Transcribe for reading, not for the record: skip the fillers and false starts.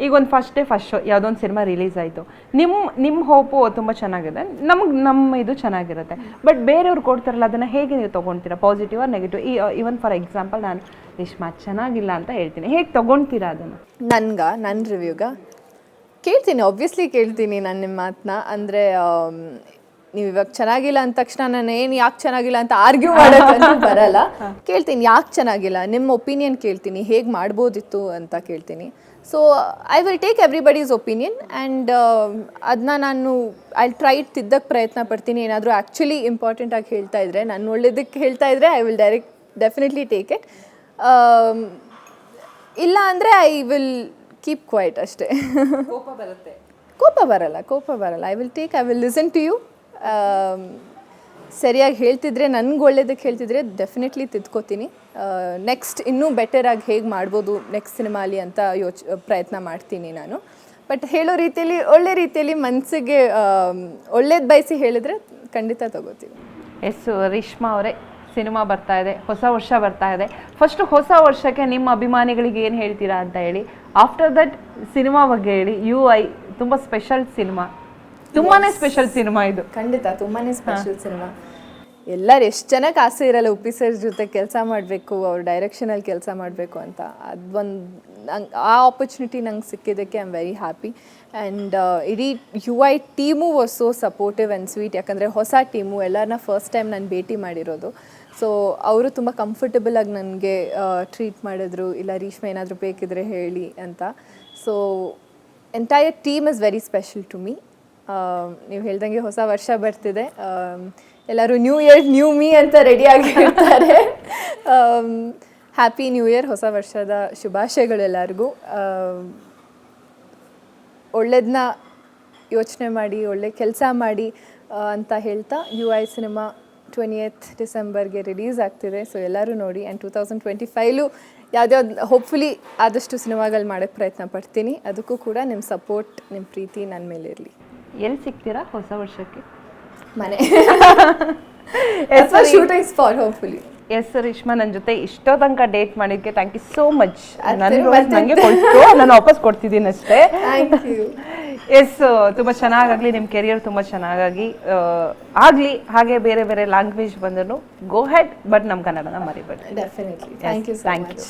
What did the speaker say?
ಈಗ ಒಂದು first show ಯಾವುದೋ ಒಂದು ಸಿನಿಮಾ ರಿಲೀಸ್ ಆಯಿತು, ನಿಮ್ಮ ಹೋಪು ತುಂಬ ಚೆನ್ನಾಗಿದೆ, ನಮ್ಮ ಇದು ಚೆನ್ನಾಗಿರುತ್ತೆ. ಬಟ್ ಬೇರೆಯವ್ರು ಕೊಡ್ತಾರಲ್ಲ, ಅದನ್ನು ಹೇಗೆ ನೀವು ತೊಗೊಳ್ತೀರಾ? Positive or negative? Even for example ನಾನು ರೇಷ್ಮಾ ಚೆನ್ನಾಗಿಲ್ಲ ಅಂತ ಹೇಳ್ತೀನಿ, ಹೇಗೆ ತೊಗೊಳ್ತೀರಾ ಅದನ್ನು? ನನ್ನ ರಿವ್ಯೂಗ ಕೇಳ್ತೀನಿ, ಆಬ್ವಿಯಸ್ಲಿ ಕೇಳ್ತೀನಿ ನಾನು ನಿಮ್ಮ ಮಾತನ್ನ. ಅಂದರೆ ನೀವು ಇವಾಗ ಚೆನ್ನಾಗಿಲ್ಲ ಅಂದ ತಕ್ಷಣ ನಾನು ಯಾಕೆ ಚೆನ್ನಾಗಿಲ್ಲ ಅಂತ ಆರ್ಗ್ಯೂ ಮಾಡೋಕ್ಕಂತೂ ಬರಲ್ಲ. ಕೇಳ್ತೀನಿ ಯಾಕೆ ಚೆನ್ನಾಗಿಲ್ಲ, ನಿಮ್ಮ ಒಪಿನಿಯನ್ ಕೇಳ್ತೀನಿ, ಹೇಗೆ ಮಾಡ್ಬೋದಿತ್ತು ಅಂತ ಕೇಳ್ತೀನಿ. So I will take everybody's opinion and ಅದನ್ನ ನಾನು ಐ ಟ್ರೈ ತಿದ್ದಕ್ಕೆ ಪ್ರಯತ್ನ ಪಡ್ತೀನಿ. ಏನಾದರೂ ಆ್ಯಕ್ಚುಲಿ ಇಂಪಾರ್ಟೆಂಟಾಗಿ ಹೇಳ್ತಾ ಇದ್ದರೆ, ನಾನು ಒಳ್ಳೇದಕ್ಕೆ ಹೇಳ್ತಾ ಇದ್ದರೆ I will definitely take it. ಇಲ್ಲ ಅಂದರೆ ಐ ವಿಲ್ ಕೀಪ್ ಕ್ವೈಟ್ ಅಷ್ಟೇ. ಕೋಪ ಬರಲ್ಲ. I will listen to you. ಸರಿಯಾಗಿ ಹೇಳ್ತಿದ್ರೆ, ನನಗೆ ಒಳ್ಳೇದಕ್ಕೆ ಹೇಳ್ತಿದ್ರೆ ಡೆಫಿನೆಟ್ಲಿ ತಿದ್ಕೋತೀನಿ. ನೆಕ್ಸ್ಟ್ ಇನ್ನೂ ಬೆಟರಾಗಿ ಹೇಗೆ ಮಾಡ್ಬೋದು ನೆಕ್ಸ್ಟ್ ಸಿನಿಮಾಲಿ ಅಂತ ಪ್ರಯತ್ನ ಮಾಡ್ತೀನಿ ನಾನು. ಬಟ್ ಹೇಳೋ ರೀತಿಯಲ್ಲಿ ಒಳ್ಳೆ ರೀತಿಯಲ್ಲಿ ಮನಸ್ಸಿಗೆ ಒಳ್ಳೇದು ಬಯಸಿ ಹೇಳಿದ್ರೆ ಖಂಡಿತ ತಗೋತೀವಿ. ಎಸ್ ರೇಷ್ಮಾ ಅವರೇ, ಸಿನಿಮಾ ಬರ್ತಾ ಇದೆ, ಹೊಸ ವರ್ಷ ಬರ್ತಾ ಇದೆ. ಫಸ್ಟ್ ಹೊಸ ವರ್ಷಕ್ಕೆ ನಿಮ್ಮ ಅಭಿಮಾನಿಗಳಿಗೆ ಏನು ಹೇಳ್ತೀರಾ ಅಂತ ಹೇಳಿ. ಆಫ್ಟರ್ ದಟ್ ಸಿನಿಮಾ ಬಗ್ಗೆ ಹೇಳಿ. ತುಂಬ ಸ್ಪೆಷಲ್ ಸಿನಿಮಾ, ತುಂಬಾ ಸ್ಪೆಷಲ್ ಸಿನಿಮಾ ಇದು. ಖಂಡಿತ ತುಂಬಾ ಸ್ಪೆಷಲ್ ಸಿನಿಮಾ. ಎಲ್ಲರೂ ಎಷ್ಟು ಜನಕ್ಕೆ ಆಸೆ ಇರಲ್ಲ ಉಪ್ಪಿ ಸರ್ ಜೊತೆ ಕೆಲಸ ಮಾಡಬೇಕು, ಅವ್ರ ಡೈರೆಕ್ಷನಲ್ಲಿ ಕೆಲಸ ಮಾಡಬೇಕು ಅಂತ. ಆ ಆಪರ್ಚುನಿಟಿ ನಂಗೆ ಸಿಕ್ಕಿದ್ದಕ್ಕೆ I am very happy. And ಇಡೀ UI team was so supportive and sweet. ಯಾಕಂದರೆ ಹೊಸ ಟೀಮು, ಎಲ್ಲರನ್ನ ಫಸ್ಟ್ ಟೈಮ್ ನಾನು ಭೇಟಿ ಮಾಡಿರೋದು. ಸೊ ಅವರು ತುಂಬ ಕಂಫರ್ಟಬಲ್ ಆಗಿ ನನಗೆ ಟ್ರೀಟ್ ಮಾಡಿದ್ರು. ಇಲ್ಲ ರೇಷ್ಮಾ ಏನಾದರೂ ಬೇಕಿದ್ರೆ ಹೇಳಿ ಅಂತ. So entire team is very special to me. ನೀವು ಹೇಳ್ದಂಗೆ ಹೊಸ ವರ್ಷ ಬರ್ತಿದೆ, ಎಲ್ಲರೂ ನ್ಯೂ ಇಯರ್ ನ್ಯೂ ಮೀ ಅಂತ ರೆಡಿಯಾಗಿ ಇರ್ತಾರೆ. ಹ್ಯಾಪಿ ನ್ಯೂ ಇಯರ್, ಹೊಸ ವರ್ಷದ ಶುಭಾಶಯಗಳು ಎಲ್ಲರಿಗೂ. ಒಳ್ಳೇದನ್ನ ಯೋಚನೆ ಮಾಡಿ, ಒಳ್ಳೆ ಕೆಲಸ ಮಾಡಿ ಅಂತ ಹೇಳ್ತಾ, UI ಸಿನಿಮಾ 28th ಡಿಸೆಂಬರ್ಗೆ ರಿಲೀಸ್ ಆಗ್ತಿದೆ. ಸೊ ಎಲ್ಲರೂ ನೋಡಿ. ಆ್ಯಂಡ್ 2025ಲೂ ಯಾವ್ದ್ಯಾವ್ದು ಹೋಪ್ಫುಲಿ ಆದಷ್ಟು ಸಿನಿಮಾಗಳು ಮಾಡೋಕ್ಕೆ ಪ್ರಯತ್ನ ಪಡ್ತೀನಿ. ಅದಕ್ಕೂ ಕೂಡ ನಿಮ್ಮ ಸಪೋರ್ಟ್, ನಿಮ್ಮ ಪ್ರೀತಿ ನನ್ನ ಮೇಲೆ ಇರಲಿ. ಎಲ್ಲಿ ಸಿಗ್ತೀರಾ ಹೊಸ ವರ್ಷಕ್ಕೆ? ಮನೆ shooting spot hopefully. Yes Reshma, ನನ್ನ ಜೊತೆ ಇಷ್ಟೋ ತನಕ ಡೇಟ್ ಮಾಡಿದ್ದಕ್ಕೆ ಥ್ಯಾಂಕ್ ಯು ಸೋ ಮಚ್. ನನಗೆ ಕೊಟ್ಟು ನಾನು ವಾಪಸ್ ಕೊಡ್ತಿದ್ದೀನಿ ಅಷ್ಟೇ. ಎಸ್, ತುಂಬ ಚೆನ್ನಾಗಾಗಲಿ, ನಿಮ್ಮ ಕೆರಿಯರ್ ತುಂಬ ಚೆನ್ನಾಗಿ ಆಗಲಿ. ಹಾಗೆ ಬೇರೆ ಬೇರೆ ಲ್ಯಾಂಗ್ವೇಜ್ ಬಂದರೂ ಗೋ ಹೆಡ್, ಬಟ್ ನಮ್ಮ ಕನ್ನಡನ ಮರಿಬೇಡಿ. ಡೆಫಿನೆಟ್ಲಿ. Thank you.